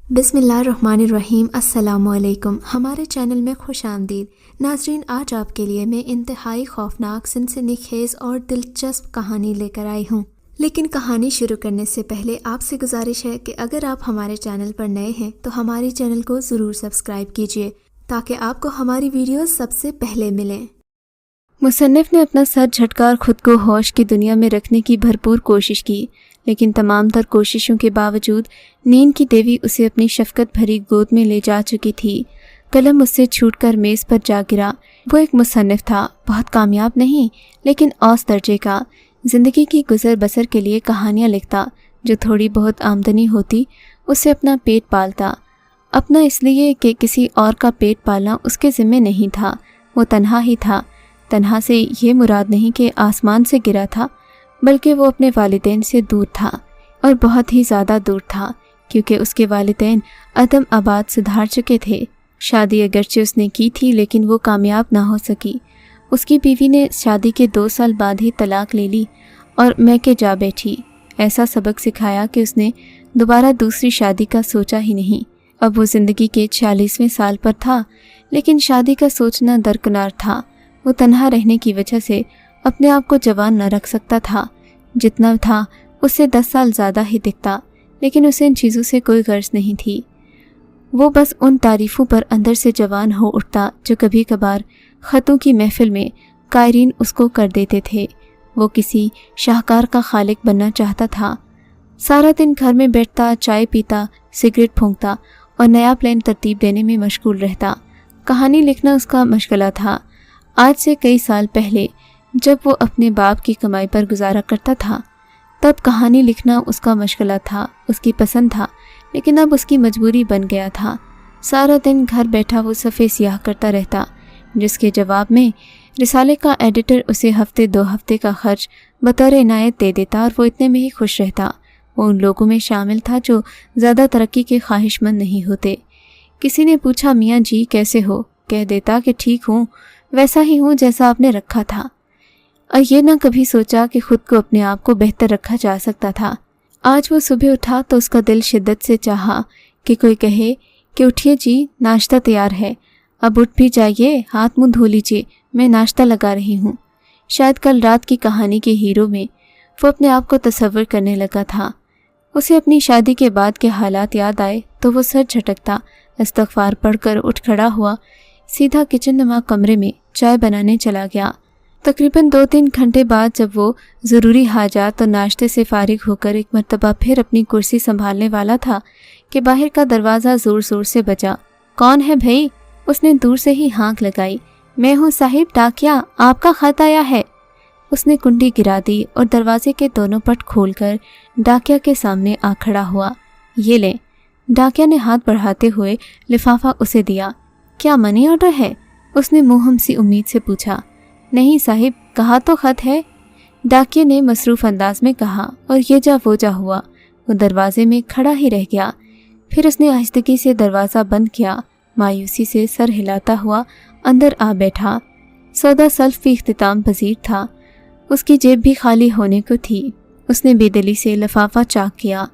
बिस्मिल्लाहिर्रहमानिर्रहीम। अस्सलामुअलैकुम। हमारे चैनल में खुश आमदीद। नाजरीन, आज आपके लिए मैं इंतहाई खौफनाक, सनसनीखेज और दिलचस्प कहानी लेकर आई हूँ। लेकिन कहानी शुरू करने से पहले आपसे गुजारिश है कि अगर आप हमारे चैनल पर नए हैं तो हमारे चैनल को ज़रूर सब्सक्राइब कीजिए ताकि आपको हमारी वीडियोस सबसे पहले मिलें। मुसन्निफ ने अपना सर झटका और खुद को होश की दुनिया में रखने की भरपूर कोशिश की, लेकिन तमाम तर कोशिशों के बावजूद नींद की देवी उसे अपनी शफकत भरी गोद में ले जा चुकी थी। कलम उससे छूटकर मेज़ पर जा गिरा। वो एक मुसन्निफ था, बहुत कामयाब नहीं लेकिन औस दर्जे का। ज़िंदगी की गुजर बसर के लिए कहानियाँ लिखता, जो थोड़ी बहुत आमदनी होती उससे अपना पेट पालता। अपना इसलिए कि किसी और का पेट पालना उसके ज़िम्मे नहीं था। वो तन्हा ही था। तन्हा से ये मुराद नहीं कि आसमान से गिरा था, बल्कि वो अपने वालिदैन से दूर था, और बहुत ही ज़्यादा दूर था, क्योंकि उसके वालिदैन अदम आबाद सुधार चुके थे। शादी अगरचे उसने की थी, लेकिन वो कामयाब ना हो सकी। उसकी बीवी ने शादी के 2 साल बाद ही तलाक ले ली और मैके जा बैठी। ऐसा सबक सिखाया कि उसने दोबारा दूसरी शादी का सोचा ही नहीं। अब वो ज़िंदगी के 46वें साल पर था, लेकिन शादी का सोचना दरकिनार था। वो तन्हा रहने की वजह से अपने आप को जवान न रख सकता था। जितना था उससे 10 साल ज़्यादा ही दिखता, लेकिन उसे इन चीज़ों से कोई गर्ज नहीं थी। वो बस उन तारीफ़ों पर अंदर से जवान हो उठता जो कभी कभार ख़तों की महफिल में कायरीन उसको कर देते थे। वो किसी शाहकार का खालिक बनना चाहता था। सारा दिन घर में बैठता, चाय पीता, सिगरेट फूंकता और नया प्लान तरतीब देने में मशगूल रहता। कहानी लिखना उसका मशगला था। आज से कई साल पहले जब वो अपने बाप की कमाई पर गुजारा करता था, तब कहानी लिखना उसका मशगला था, उसकी पसंद था, लेकिन अब उसकी मजबूरी बन गया था। सारा दिन घर बैठा वो सफ़े सियाह करता रहता, जिसके जवाब में रिसाले का एडिटर उसे हफ्ते 2 हफ्ते का खर्च बतौर इनायत दे देता, और वो इतने में ही खुश रहता। वो उन लोगों में शामिल था जो ज़्यादा तरक्की के ख्वाहिशमंद नहीं होते। किसी ने पूछा, मियाँ जी कैसे हो? कह देता कि ठीक हूँ, वैसा ही हूँ जैसा आपने रखा था। और ये ना कभी सोचा कि खुद को अपने आप को बेहतर रखा जा सकता था। आज वो सुबह उठा तो उसका दिल शिद्दत से चाहा कि कोई कहे कि उठिए जी, नाश्ता तैयार है, अब उठ भी जाइए, हाथ मुंह धो लीजिए, मैं नाश्ता लगा रही हूँ। शायद कल रात की कहानी के हीरो में वो अपने आप को तसव्वुर करने लगा था। उसे अपनी शादी के बाद के हालात याद आए तो वो सर झटकता, इस्तग़फ़ार पढ़कर उठ खड़ा हुआ, सीधा किचन नुमा कमरे में चाय बनाने चला गया। तकरीबन 2-3 घंटे बाद जब वो ज़रूरी हाजात और नाश्ते से फारिग होकर एक मर्तबा फिर अपनी कुर्सी संभालने वाला था कि बाहर का दरवाज़ा ज़ोर ज़ोर से बजा। कौन है भई? उसने दूर से ही हाँक लगाई। मैं हूँ साहिब, डाकिया, आपका ख़त आया है। उसने कुंडी गिरा दी और दरवाजे के दोनों पट खोलकर डाकिया के सामने आ खड़ा हुआ। ये लें। डाकिया ने हाथ बढ़ाते हुए लिफाफा उसे दिया। क्या मनी ऑर्डर है? उसने मुँहम सी उम्मीद से पूछा। नहीं साहिब, कहा तो ख़त है, डाकिया ने मसरूफ़ अंदाज में कहा, और ये जा वो जा हुआ। वो दरवाजे में खड़ा ही रह गया। फिर उसने आहिस्तगी से दरवाज़ा बंद किया, मायूसी से सर हिलाता हुआ अंदर आ बैठा। सौदा सल्फ भी इख्तिताम पजीर था। उसकी जेब भी खाली होने को थी। उसने बेदिली से लिफाफा चाक किया।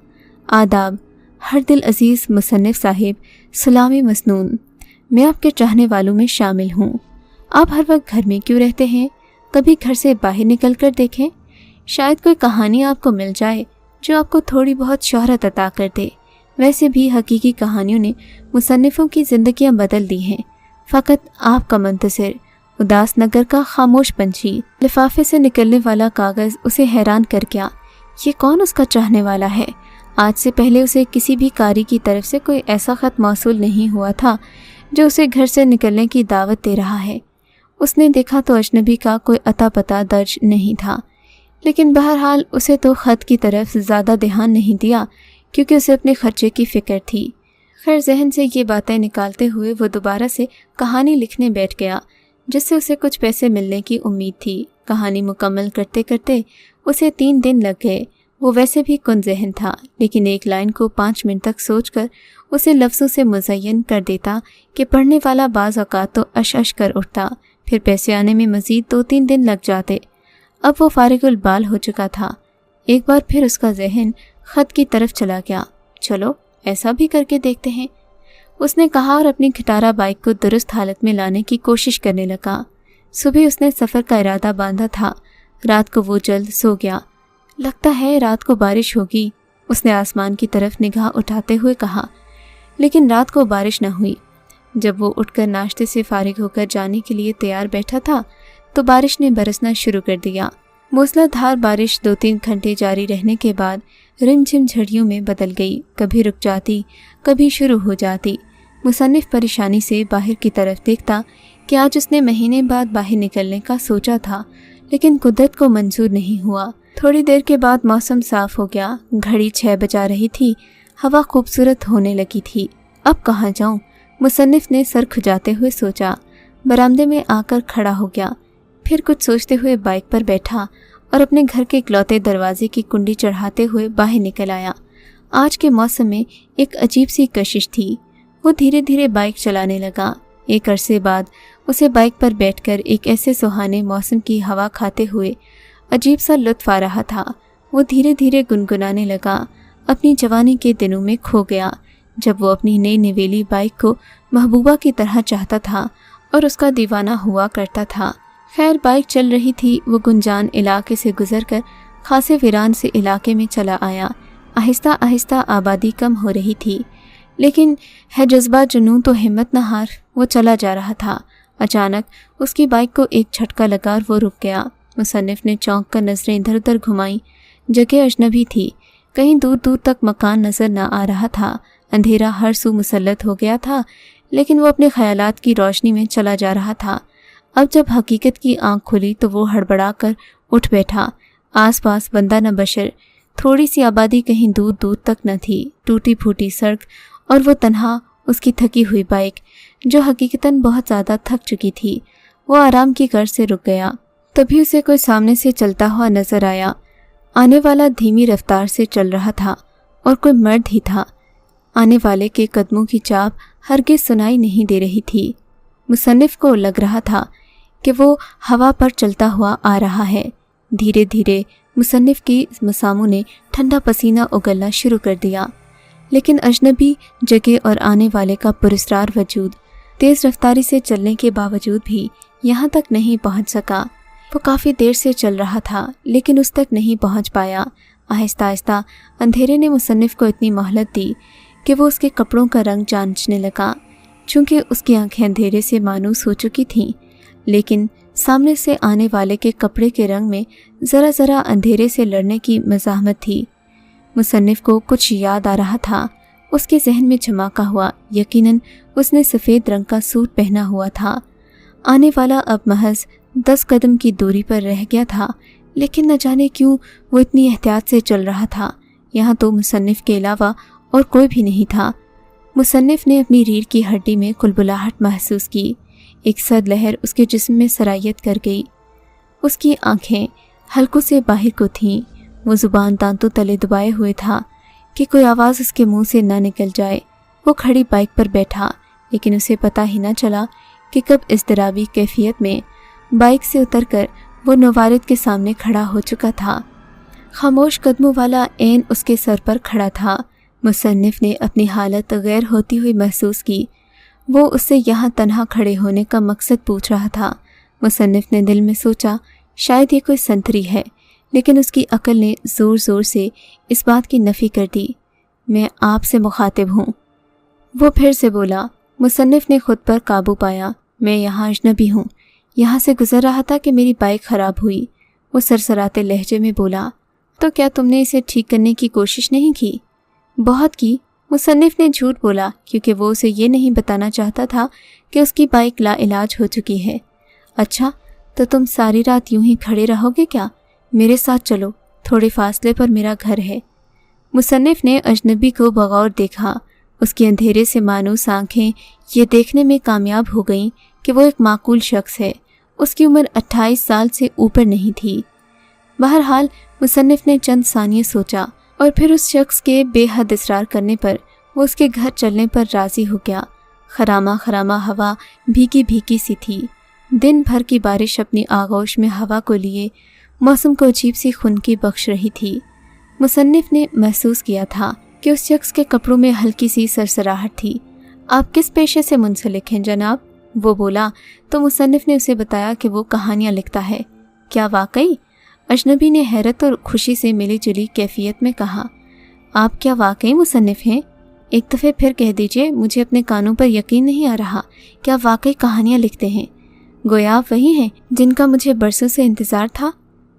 आदाब। हर दिल अजीज़ मुसन्निफ साहिब, सलामी मसनून। मैं आपके चाहने वालों में शामिल हूँ। आप हर वक्त घर में क्यों रहते हैं? कभी घर से बाहर निकल कर देखें, शायद कोई कहानी आपको मिल जाए जो आपको थोड़ी बहुत शोहरत अता कर दे। वैसे भी हकीकी कहानियों ने मुसन्निफों की ज़िंदगियां बदल दी हैं। फ़कत आपका मुंतज़िर, उदास नगर का खामोश पंछी। लिफाफे से निकलने वाला कागज़ उसे हैरान कर गया। ये कौन उसका चाहने वाला है? आज से पहले उसे किसी भी कारी की तरफ से कोई ऐसा ख़त मौसूल नहीं हुआ था जो उसे घर से निकलने की दावत दे रहा है। उसने देखा तो अजनबी का कोई अता पता दर्ज नहीं था, लेकिन बहरहाल उसे तो ख़त की तरफ ज़्यादा ध्यान नहीं दिया, क्योंकि उसे अपने खर्चे की फ़िक्र थी। खैर, जहन से ये बातें निकालते हुए वो दोबारा से कहानी लिखने बैठ गया, जिससे उसे कुछ पैसे मिलने की उम्मीद थी। कहानी मुकम्मल करते करते उसे 3 दिन लग गए। वो वैसे भी कुन ज़हन था, लेकिन एक लाइन को 5 मिनट तक सोचकर उसे लफ्ज़ों से मुज़य्यन कर देता कि पढ़ने वाला बाज़ औक़ात तो अश कर उठता। फिर पैसे आने में मज़ीद 2-3 दिन लग जाते। अब वो फारिगुल बाल हो चुका था। एक बार फिर उसका जहन ख़त की तरफ चला गया। चलो ऐसा भी करके देखते हैं, उसने कहा और अपनी खटारा बाइक को दुरुस्त हालत में लाने की कोशिश करने लगा। सुबह उसने सफ़र का इरादा बांधा था। रात को वो जल्द सो गया। लगता है रात को बारिश होगी, उसने आसमान की तरफ निगाह उठाते हुए कहा। लेकिन रात को बारिश न हुई। जब वो उठकर नाश्ते से फारिग होकर जाने के लिए तैयार बैठा था तो बारिश ने बरसना शुरू कर दिया। मूसलाधार बारिश 2-3 घंटे जारी रहने के बाद रिमझिम झड़ियों में बदल गई। कभी रुक जाती, कभी शुरू हो जाती। मुसन्निफ परेशानी से बाहर की तरफ देखता कि आज उसने महीने बाद बाहर निकलने का सोचा था, लेकिन कुदरत को मंजूर नहीं हुआ। थोड़ी देर के बाद मौसम साफ हो गया। घड़ी 6 बजा रही थी। हवा खूबसूरत होने लगी थी। अब कहाँ जाऊँ, मुसन्निफ ने सर खुजाते हुए सोचा। बरामदे में आकर खड़ा हो गया। फिर कुछ सोचते हुए बाइक पर बैठा और अपने घर के इकलौते दरवाजे की कुंडी चढ़ाते हुए बाहर निकल आया। आज के मौसम में एक अजीब सी कशिश थी। वो धीरे धीरे बाइक चलाने लगा। एक अरसे बाद उसे बाइक पर बैठकर एक ऐसे सुहाने मौसम की हवा खाते हुए अजीब सा लुत्फ आ रहा था। वो धीरे धीरे गुनगुनाने लगा। अपनी जवानी के दिनों में खो गया, जब वो अपनी नई निवेली बाइक को महबूबा की तरह चाहता था और उसका दीवाना हुआ करता था। खैर, बाइक चल रही थी। वो गुंजान इलाके से गुजरकर खासे वीरान से इलाके में चला आया। आहिस्ता आहिस्ता आबादी कम हो रही थी, लेकिन है जज्बा जुनून तो हिम्मत न हार। वो चला जा रहा था। अचानक उसकी बाइक को एक झटका लगा और वो रुक गया। मुसन्निफ ने चौंक कर नजरें इधर उधर घुमाई। जगह अजनबी थी। कहीं दूर दूर तक मकान नजर न आ रहा था। अंधेरा हर सू मुसल्लत हो गया था, लेकिन वो अपने ख्यालात की रोशनी में चला जा रहा था। अब जब हकीकत की आंख खुली तो वो हड़बड़ा कर उठ बैठा। आसपास बंदा न बशर। थोड़ी सी आबादी कहीं दूर दूर तक न थी। टूटी फूटी सड़क और वो तन्हा उसकी थकी हुई बाइक, जो हकीकतन बहुत ज़्यादा थक चुकी थी। वो आराम की गर्ज से रुक गया। तभी उसे कोई सामने से चलता हुआ नजर आया। आने वाला धीमी रफ्तार से चल रहा था और कोई मर्द ही था। आने वाले के कदमों की चाप हरगिज़ सुनाई नहीं दे रही थी। मुसन्निफ को लग रहा था कि वो हवा पर चलता हुआ आ रहा है। धीरे धीरे मुसन्निफ की मसामों ने ठंडा पसीना उगलना शुरू कर दिया, लेकिन अजनबी जगह और आने वाले का पुरस्कार वजूद तेज़ रफ्तारी से चलने के बावजूद भी यहाँ तक नहीं पहुँच सका। वो काफ़ी देर से चल रहा था, लेकिन उस तक नहीं पहुँच पाया। आहिस्ता आहिस्ता अंधेरे ने मुसन्निफ को इतनी मोहलत दी कि वो उसके कपड़ों का रंग जांचने लगा। चूँकि उसकी आंखें अंधेरे से मायूस हो चुकी थीं, लेकिन सामने से आने वाले के कपड़े के रंग में ज़रा ज़रा अंधेरे से लड़ने की मज़ाहमत थी। मुसन्निफ को कुछ याद आ रहा था। उसके जहन में झमाका हुआ। यकीनन उसने सफ़ेद रंग का सूट पहना हुआ था। आने वाला अब महज 10 कदम की दूरी पर रह गया था, लेकिन न जाने क्यों वो इतनी एहतियात से चल रहा था। यहाँ तो मुसन्निफ के अलावा और कोई भी नहीं था। मुसन्निफ ने अपनी रीढ़ की हड्डी में कुलबुलाहट महसूस की। एक सर्द लहर उसके जिस्म में सरायत कर गई। उसकी आंखें हल्कों से बाहर को थीं। वो ज़ुबान दांतों तले दबाए हुए था कि कोई आवाज़ उसके मुंह से ना निकल जाए। वो खड़ी बाइक पर बैठा, लेकिन उसे पता ही ना चला कि कब इज़्तिराबी कैफियत में बाइक से उतरकर वो नवारिद के सामने खड़ा हो चुका था। खामोश कदमों वाला ऐन उसके सर पर खड़ा था। मुसन्निफ ने अपनी हालत गैर होती हुई महसूस की। वो उससे यहाँ तन्हा खड़े होने का मकसद पूछ रहा था। मुसन्निफ ने दिल में सोचा, शायद ये कोई संतरी है, लेकिन उसकी अकल ने ज़ोर ज़ोर से इस बात की नफ़ी कर दी। मैं आपसे मुखातिब हूँ। वो फिर से बोला। मुसन्निफ ने खुद पर काबू पाया। मैं यहाँ अजनबी हूँ। यहाँ से गुज़र रहा था कि मेरी बाइक ख़राब हुई। वो सरसराते लहजे में बोला। तो क्या तुमने इसे ठीक करने की कोशिश नहीं की? बहुत की। मुसन्निफ ने झूठ बोला, क्योंकि वो उसे ये नहीं बताना चाहता था कि उसकी बाइक लाइलाज हो चुकी है। अच्छा, तो तुम सारी रात यूं ही खड़े रहोगे क्या? मेरे साथ चलो, थोड़े फासले पर मेरा घर है। मुसन्निफ ने अजनबी को बगौर देखा। उसकी अंधेरे से मानूस आंखें ये देखने में कामयाब हो गईं कि वो एक माकूल शख्स है। उसकी उम्र 28 साल से ऊपर नहीं थी। बहरहाल मुसन्निफ ने चंद सानिये सोचा और फिर उस शख्स के बेहद इसरार करने पर वो उसके घर चलने पर राज़ी हो गया। खरामा खरामा हवा भीगी भीगी सी थी। दिन भर की बारिश अपनी आगोश में हवा को लिए मौसम को अजीब सी खुनकी बख्श रही थी। मुसन्निफ ने महसूस किया था कि उस शख्स के कपड़ों में हल्की सी सरसराहट थी। आप किस पेशे से मुंसलिक हैं जनाब? वो बोला तो मुसन्निफ ने उसे बताया कि वो कहानियाँ लिखता है। क्या वाकई? अजनबी ने हैरत और खुशी से मिली जुली कैफियत में कहा। आप क्या वाकई मुसन्निफ हैं? एक दफ़े फिर कह दीजिए, मुझे अपने कानों पर यकीन नहीं आ रहा। क्या वाकई कहानियाँ लिखते हैं? गोया आप वही हैं जिनका मुझे बरसों से इंतज़ार था।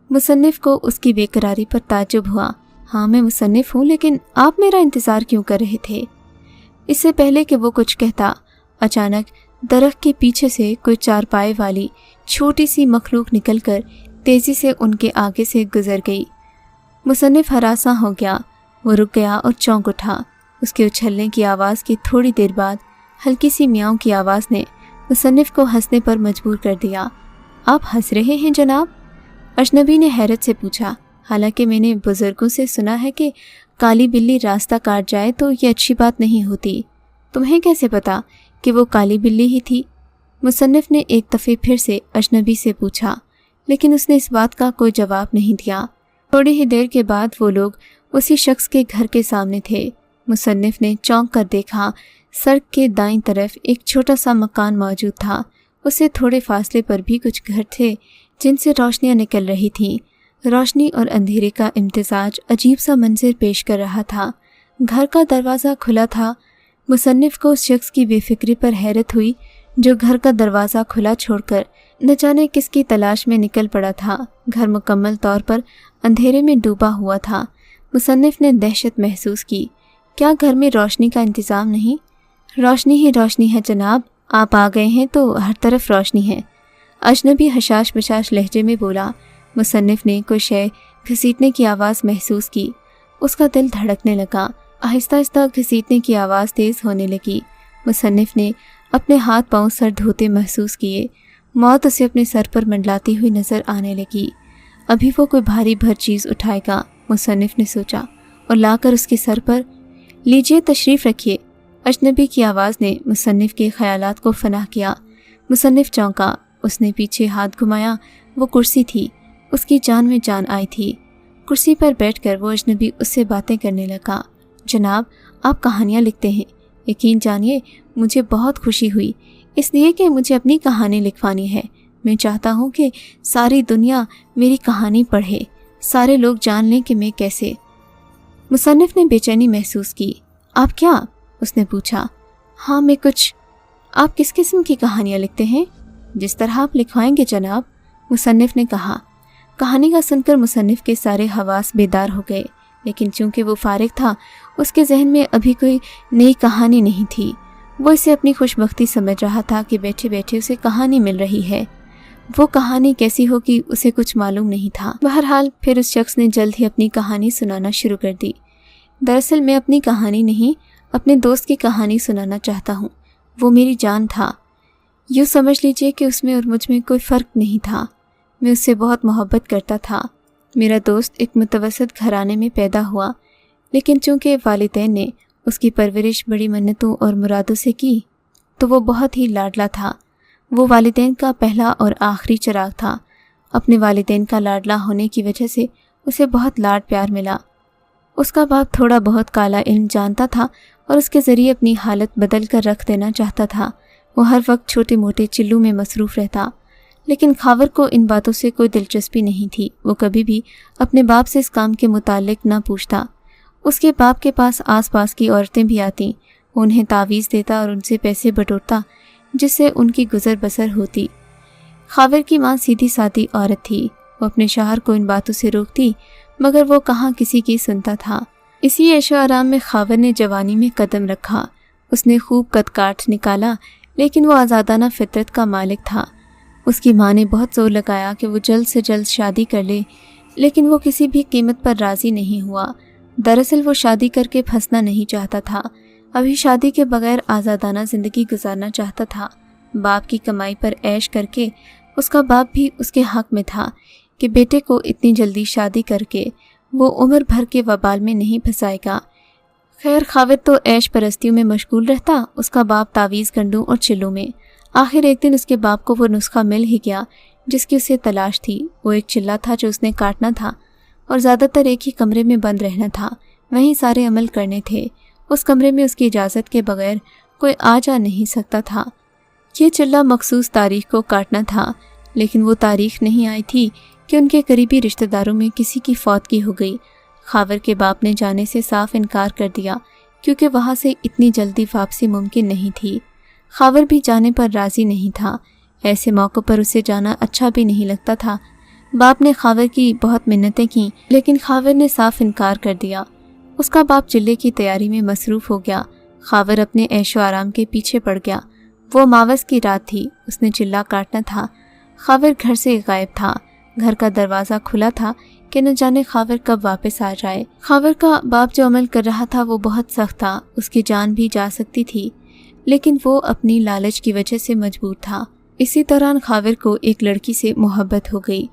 मुसन्निफ को उसकी बेकरारी पर ताज्जुब हुआ। हाँ, मैं मुसन्निफ हूँ, लेकिन आप मेरा इंतज़ार क्यों कर रहे थे? इससे पहले कि वो कुछ कहता, अचानक दरख्त के पीछे से कोई चारपाए वाली छोटी सी मखलूक निकलकर तेज़ी से उनके आगे से गुजर गई। मुसन्निफ हरासा हो गया। वो रुक गया और चौंक उठा। उसके उछलने की आवाज़ की थोड़ी देर बाद हल्की सी म्याऊं की आवाज़ ने मुसन्निफ को हंसने पर मजबूर कर दिया। आप हंस रहे हैं जनाब? अजनबी ने हैरत से पूछा। हालांकि मैंने बुजुर्गों से सुना है कि काली बिल्ली रास्ता काट जाए तो ये अच्छी बात नहीं होती। तुम्हें कैसे पता कि वो काली बिल्ली ही थी? मुसन्निफ ने एक दफ़े फिर से अजनबी से पूछा, लेकिन उसने इस बात का कोई जवाब नहीं दिया। थोड़ी ही देर के बाद वो लोग उसी शख्स के घर के सामने थे। मुसन्निफ ने चौंक कर देखा। सड़क के दाईं तरफ एक छोटा सा मकान मौजूद था। उससे थोड़े फासले पर भी कुछ घर थे जिनसे रोशनियां निकल रही थीं। रोशनी और अंधेरे का इम्तिजाज अजीब सा मंजर पेश कर रहा था। घर का दरवाज़ा खुला था। मुसन्निफ को उस शख्स की बेफिक्री पर हैरत हुई जो घर का दरवाज़ा खुला छोड़कर न जाने किसकी तलाश में निकल पड़ा था। घर मुकम्मल तौर पर अंधेरे में डूबा हुआ था। मुसन्निफ ने दहशत महसूस की। क्या घर में रोशनी का इंतज़ाम नहीं? रोशनी ही रोशनी है जनाब। आप आ गए हैं तो हर तरफ रोशनी है। अजनबी हशाश बशाश लहजे में बोला। मुसन्निफ ने कोई शय घसीटने की आवाज़ महसूस की। उसका दिल धड़कने लगा। आहिस्ता आहिस्ता घसीटने की आवाज़ तेज़ होने लगी। मुसन्निफ ने अपने हाथ पांव सर धोते महसूस किए। मौत उसे अपने सर पर मंडलाती हुई नज़र आने लगी। अभी वो कोई भारी भर चीज़ उठाएगा, मुसन्निफ ने सोचा, और लाकर उसके सर पर। लीजिए, तशरीफ़ रखिए। अजनबी की आवाज़ ने मुसन्निफ के ख़यालात को फनाह किया। मुसन्निफ चौंका। उसने पीछे हाथ घुमाया। वो कुर्सी थी। उसकी जान में जान आई थी। कुर्सी पर बैठकर वो अजनबी उससे बातें करने लगा। जनाब, आप कहानियाँ लिखते हैं। यकीन जानिए, मुझे बहुत खुशी हुई, इसलिए कि मुझे अपनी कहानी लिखवानी है। मैं चाहता हूँ कि सारी दुनिया मेरी कहानी पढ़े, सारे लोग जान लें कि मैं कैसे। मुसन्निफ ने बेचैनी महसूस की। आप क्या? उसने पूछा। हाँ, मैं कुछ। आप किस किस्म की कहानियाँ लिखते हैं? जिस तरह आप लिखवाएंगे जनाब, मुसन्निफ ने कहा। कहानी का सुनकर मुसन्निफ के सारे हवास बेदार हो गए, लेकिन चूंकि वो फारिग था, उसके जहन में अभी कोई नई कहानी नहीं थी। वो इसे अपनी खुशबख्ती समझ रहा था कि बैठे बैठे उसे कहानी मिल रही है। वो कहानी कैसी होगी उसे कुछ मालूम नहीं था। बहरहाल फिर उस शख्स ने जल्द ही अपनी कहानी सुनाना शुरू कर दी। दरअसल मैं अपनी कहानी नहीं, अपने दोस्त की कहानी सुनाना चाहता हूँ। वो मेरी जान था। यूँ समझ लीजिए कि उसमें और मुझ में कोई फ़र्क नहीं था। मैं उससे बहुत मोहब्बत करता था। मेरा दोस्त एक मुतवसत घराने में पैदा हुआ, लेकिन चूँकि वालिदैन ने उसकी परवरिश बड़ी मन्नतों और मुरादों से की, तो वो बहुत ही लाडला था। वो वालिदैन का पहला और आखिरी चिराग था। अपने वालिदैन का लाडला होने की वजह से उसे बहुत लाड प्यार मिला। उसका बाप थोड़ा बहुत काला इल्म जानता था और उसके ज़रिए अपनी हालत बदल कर रख देना चाहता था। वो हर वक्त छोटे मोटे चिल्लू में मसरूफ़ रहता, लेकिन खावर को इन बातों से कोई दिलचस्पी नहीं थी। वो कभी भी अपने बाप से इस काम के मुतालिक न पूछता। उसके बाप के पास आसपास की औरतें भी आतीं। वो उन्हें तावीज़ देता और उनसे पैसे बटोरता, जिससे उनकी गुजर बसर होती। खावर की माँ सीधी सादी औरत थी। वो अपने शौहर को इन बातों से रोकती, मगर वो कहाँ किसी की सुनता था। इसी ऐशो आराम में खावर ने जवानी में कदम रखा। उसने खूब कद काठ निकाला, लेकिन वो आज़ादाना फितरत का मालिक था। उसकी माँ ने बहुत जोर लगाया कि वो जल्द से जल्द शादी कर ले, लेकिन वो किसी भी कीमत पर राज़ी नहीं हुआ। दरअसल वो शादी करके फंसना नहीं चाहता था। अभी शादी के बगैर आज़ादाना ज़िंदगी गुजारना चाहता था। बाप की कमाई पर ऐश करके उसका बाप भी उसके हक़ में था कि बेटे को इतनी जल्दी शादी करके वो उम्र भर के वबाल में नहीं फंसाएगा। खैर, खाविद तो ऐश परस्तियों में मशगूल रहता, उसका बाप तावीज़ गंडों और चिल्लों में। आखिर एक दिन उसके बाप को वो नुस्खा मिल ही गया जिसकी उसे तलाश थी। वो एक चिल्ला था जो उसने काटना था और ज़्यादातर एक ही कमरे में बंद रहना था। वहीं सारे अमल करने थे। उस कमरे में उसकी इजाज़त के बगैर कोई आ जा नहीं सकता था। ये चिल्ला मखसूस तारीख को काटना था, लेकिन वो तारीख नहीं आई थी कि उनके करीबी रिश्तेदारों में किसी की फौतगी हो गई। खावर के बाप ने जाने से साफ इनकार कर दिया, क्योंकि वहाँ से इतनी जल्दी वापसी मुमकिन नहीं थी। खावर भी जाने पर राज़ी नहीं था। ऐसे मौक़ों पर उसे जाना अच्छा भी नहीं लगता था। बाप ने खावर की बहुत मिन्नतें की, लेकिन खावर ने साफ इनकार कर दिया। उसका बाप चिल्ले की तैयारी में मसरूफ़ हो गया। खावर अपने ऐशो आराम के पीछे पड़ गया। वो अमावस की रात थी, उसने चिल्ला काटना था। खावर घर से गायब था। घर का दरवाज़ा खुला था कि न जाने खावर कब वापस आ जाए। खावर का बाप जो अमल कर रहा था वो बहुत सख्त था, उसकी जान भी जा सकती थी, लेकिन वो अपनी लालच की वजह से मजबूर था। इसी दौरान खावर को एक लड़की से मोहब्बत हो गई।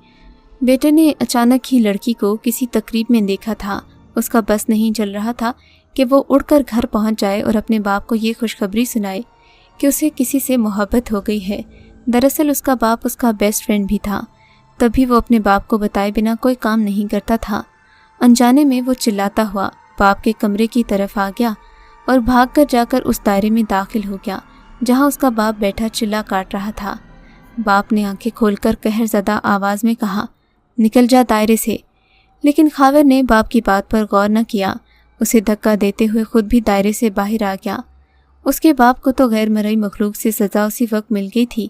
बेटे ने अचानक ही लड़की को किसी तकरीब में देखा था। उसका बस नहीं चल रहा था कि वो उड़कर घर पहुंच जाए और अपने बाप को ये खुशखबरी सुनाए कि उसे किसी से मोहब्बत हो गई है। दरअसल उसका बाप उसका बेस्ट फ्रेंड भी था। तभी वो अपने बाप को बताए बिना कोई काम नहीं करता था। अनजाने में वो चिल्लाता हुआ बाप के कमरे की तरफ आ गया और भागकर जाकर उस दायरे में दाखिल हो गया जहां उसका बाप बैठा चिल्ला काट रहा था। बाप ने आंखें खोलकर कहरज़दा आवाज़ में कहा, निकल जा दायरे से। लेकिन खावर ने बाप की बात पर गौर न किया। उसे धक्का देते हुए खुद भी दायरे से बाहर आ गया। उसके बाप को तो गैर मरई मखलूक से सज़ा उसी वक्त मिल गई थी,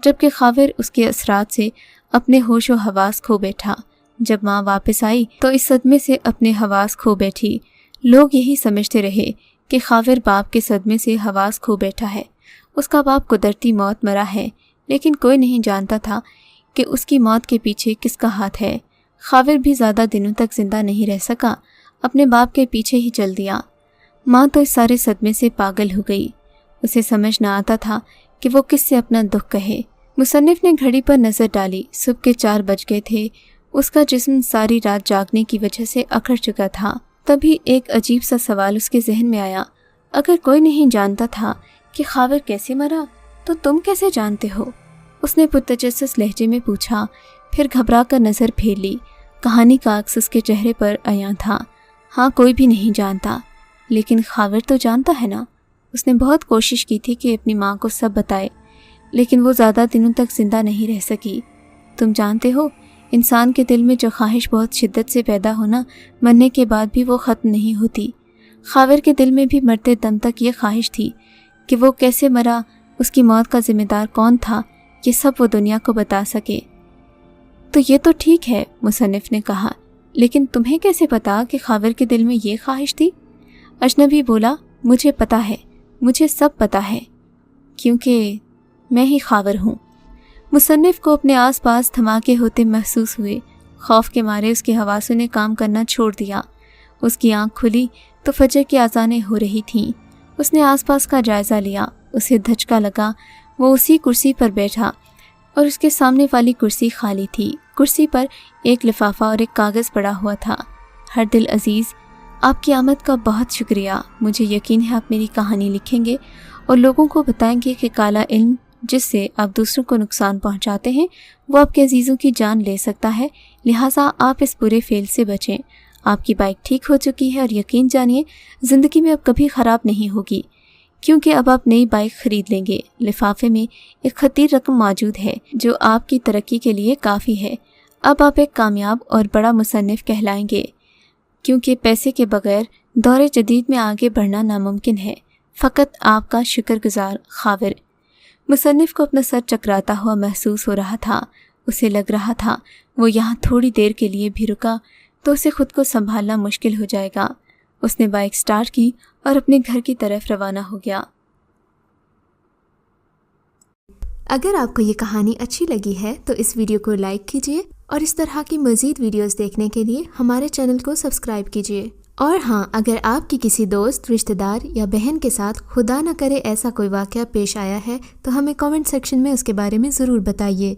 जबकि खावर उसके असरात से अपने होश व हवास खो बैठा। जब माँ वापस आई तो इस सदमे से अपने हवास खो बैठी। लोग यही समझते रहे कि खावर बाप के सदमे से हवास खो बैठा है। उसका बाप कुदरती मौत मरा है, लेकिन कोई नहीं जानता था कि उसकी मौत के पीछे किसका हाथ है। खावर भी ज़्यादा दिनों तक जिंदा नहीं रह सका, अपने बाप के पीछे ही चल दिया। माँ तो इस सारे सदमे से पागल हो गई। उसे समझ न आता था कि वो किससे अपना दुख कहे। मुसन्निफ ने घड़ी पर नज़र डाली। सुबह के 4 बज गए थे। उसका जिस्म सारी रात जागने की वजह से अकड़ चुका था। तभी एक अजीब सा सवाल उसके जहन में आया। अगर कोई नहीं जानता था कि खावर कैसे मरा, तो तुम कैसे जानते हो? उसने पुरतजस्सुस लहजे में पूछा। फिर घबरा कर नज़र फेर ली। कहानी का अक्स उसके चेहरे पर आया था। हाँ, कोई भी नहीं जानता, लेकिन खावर तो जानता है ना। उसने बहुत कोशिश की थी कि अपनी माँ को सब बताए, लेकिन वो ज़्यादा दिनों तक जिंदा नहीं रह सकी। तुम जानते हो, इंसान के दिल में जो ख्वाहिश बहुत शिद्दत से पैदा होना, मरने के बाद भी वो ख़त्म नहीं होती। खावर के दिल में भी मरते दम तक ये ख्वाहिश थी कि वो कैसे मरा, उसकी मौत का जिम्मेदार कौन था, ये सब वो दुनिया को बता सके। तो ये तो ठीक है, मुसन्निफ ने कहा, लेकिन तुम्हें कैसे पता कि खावर के दिल में ये ख्वाहिश थी? अजनबी बोला, मुझे पता है, मुझे सब पता है, क्योंकि मैं ही खावर हूँ। मुसन्निफ को अपने आसपास धमाके होते महसूस हुए। खौफ के मारे उसके हवासों ने काम करना छोड़ दिया। उसकी आंख खुली तो फजर की अज़ानें हो रही थीं। उसने आसपास का जायज़ा लिया। उसे धचका लगा। वो उसी कुर्सी पर बैठा और उसके सामने वाली कुर्सी खाली थी। कुर्सी पर एक लिफाफा और एक कागज़ पड़ा हुआ था। हर दिल अजीज़, आपकी आमद का बहुत शुक्रिया। मुझे यकीन है आप मेरी कहानी लिखेंगे और लोगों को बताएंगे कि काला इल्म जिससे आप दूसरों को नुकसान पहुंचाते हैं वो आपके अजीज़ों की जान ले सकता है, लिहाजा आप इस बुरे फेल से बचें। आपकी बाइक ठीक हो चुकी है और यकीन जानिए ज़िंदगी में अब कभी ख़राब नहीं होगी, क्योंकि अब आप नई बाइक ख़रीद लेंगे। लिफाफे में एक खतीर रकम मौजूद है जो आपकी तरक्की के लिए काफ़ी है। अब आप एक कामयाब और बड़ा मुसन्निफ कहलाएंगे, क्योंकि पैसे के बगैर दौरे जदीद में आगे बढ़ना नामुमकिन है। फ़कत आपका शुक्रगुज़ार, खावर। मुसन्निफ को अपना सर चकराता हुआ महसूस हो रहा था। उसे लग रहा था वो यहाँ थोड़ी देर के लिए भी रुका तो उसे खुद को संभालना मुश्किल हो जाएगा। उसने बाइक स्टार्ट की और अपने घर की तरफ रवाना हो गया। अगर आपको ये कहानी अच्छी लगी है तो इस वीडियो को लाइक कीजिए और इस तरह की मज़ीद वीडियोस देखने के लिए हमारे चैनल को सब्सक्राइब कीजिए। और हाँ, अगर आपकी किसी दोस्त, रिश्तेदार या बहन के साथ खुदा न करे ऐसा कोई वाक़या पेश आया है तो हमें कमेंट सेक्शन में उसके बारे में ज़रूर बताइए।